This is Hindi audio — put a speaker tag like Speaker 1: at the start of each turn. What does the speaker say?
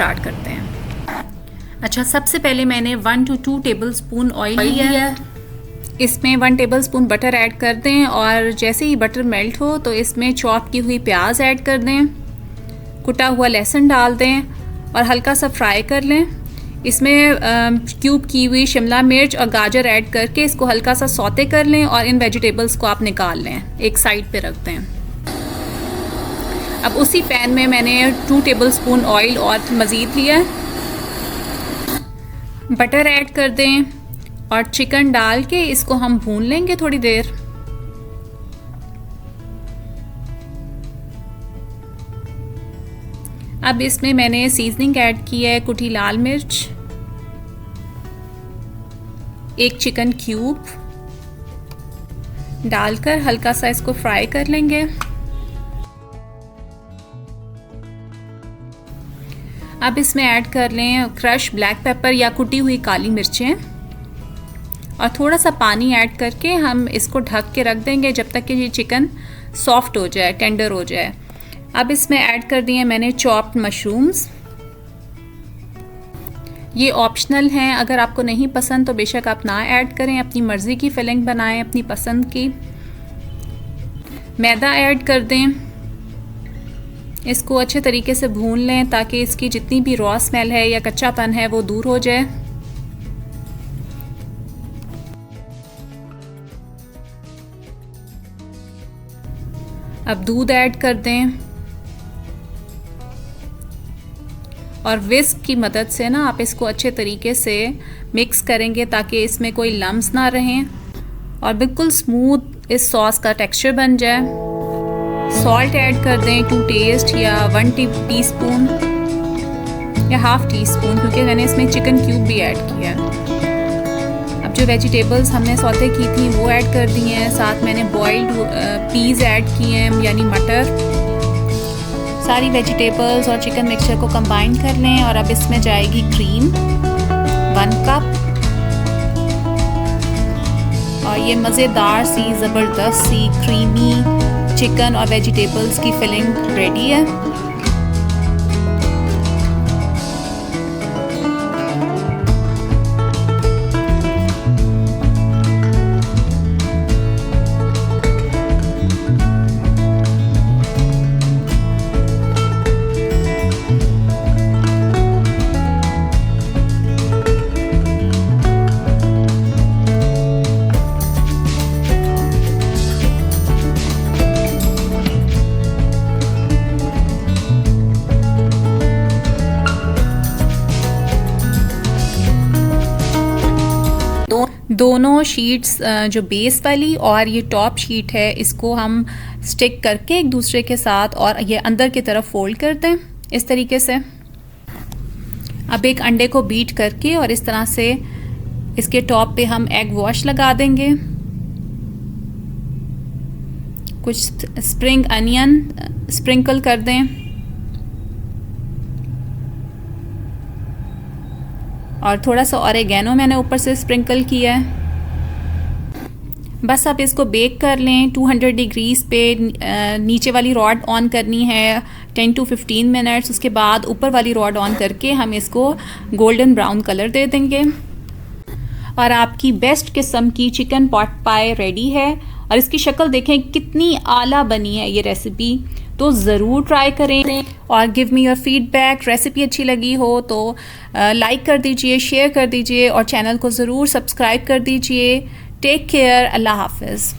Speaker 1: स्टार्ट करते हैं। अच्छा, सबसे पहले मैंने 1 to 2 टेबलस्पून ऑयल लिया है। इसमें 1 टेबलस्पून बटर ऐड कर दें और जैसे ही बटर मेल्ट हो तो इसमें चॉप की हुई प्याज ऐड कर दें, कुटा हुआ लहसुन डाल दें और हल्का सा फ्राई कर लें। इसमें क्यूब की हुई शिमला मिर्च और गाजर ऐड करके इसको हल्का सा सौते कर लें और इन वेजिटेबल्स को आप निकाल लें, एक साइड पे रख दें। अब उसी पैन में मैंने 2 टेबलस्पून ऑयल और मज़ीद लिया है। बटर ऐड कर दें और चिकन डाल के इसको हम भून लेंगे थोड़ी देर। अब इसमें मैंने सीजनिंग ऐड की है, कुटी लाल मिर्च, 1 चिकन क्यूब डालकर हल्का सा इसको फ्राई कर लेंगे। अब इसमें ऐड कर लें क्रश ब्लैक पेपर या कुटी हुई काली मिर्चें और थोड़ा सा पानी ऐड करके हम इसको ढक के रख देंगे जब तक कि ये चिकन सॉफ्ट हो जाए, टेंडर हो जाए। अब इसमें ऐड कर दिए मैंने चॉप्ड मशरूम्स। ये ऑप्शनल हैं, अगर आपको नहीं पसंद तो बेशक आप ना ऐड करें, अपनी मर्ज़ी की फिलिंग बनाएं, अपनी पसंद की। मैदा ऐड कर दें, इसको अच्छे तरीके से भून लें ताकि इसकी जितनी भी रॉ स्मेल है या कच्चापन है वो दूर हो जाए। अब दूध ऐड कर दें और विस्क की मदद से ना आप इसको अच्छे तरीके से मिक्स करेंगे ताकि इसमें कोई लम्स ना रहें और बिल्कुल स्मूथ इस सॉस का टेक्सचर बन जाए। सॉल्ट ऐड कर दें टू टेस्ट या 1 टीस्पून या हाफ टी स्पून, क्योंकि मैंने इसमें चिकन क्यूब भी ऐड किया है। अब जो वेजिटेबल्स हमने सौते की थी वो ऐड कर दी हैं, साथ मैंने बॉइल्ड पीज़ ऐड किए हैं यानी मटर। सारी वेजिटेबल्स और चिकन मिक्सचर को कंबाइन कर लें और अब इसमें जाएगी क्रीम 1 कप और ये मज़ेदार सी ज़बरदस्त सी क्रीमी चिकन और वेजिटेबल्स की फिलिंग रेडी है। दोनों शीट्स जो बेस वाली और ये टॉप शीट है इसको हम स्टिक करके एक दूसरे के साथ और ये अंदर की तरफ फोल्ड कर दें इस तरीके से। अब एक अंडे को बीट करके और इस तरह से इसके टॉप पे हम एग वॉश लगा देंगे। कुछ स्प्रिंग अनियन स्प्रिंकल कर दें और थोड़ा सा ऑरिगेनो मैंने ऊपर से स्प्रिंकल किया है। बस आप इसको बेक कर लें 200 डिग्रीज पे। नीचे वाली रॉड ऑन करनी है 10 to 15 मिनट्स। उसके बाद ऊपर वाली रॉड ऑन करके हम इसको गोल्डन ब्राउन कलर दे देंगे और आपकी बेस्ट किस्म की चिकन पॉट पाई रेडी है। और इसकी शक्ल देखें कितनी आला बनी है ये रेसिपी, तो ज़रूर ट्राई करें और give me your feedback. Recipe अच्छी लगी हो तो लाइक कर दीजिए, शेयर कर दीजिए और चैनल को ज़रूर सब्सक्राइब कर दीजिए। टेक केयर, अल्लाह हाफिज़।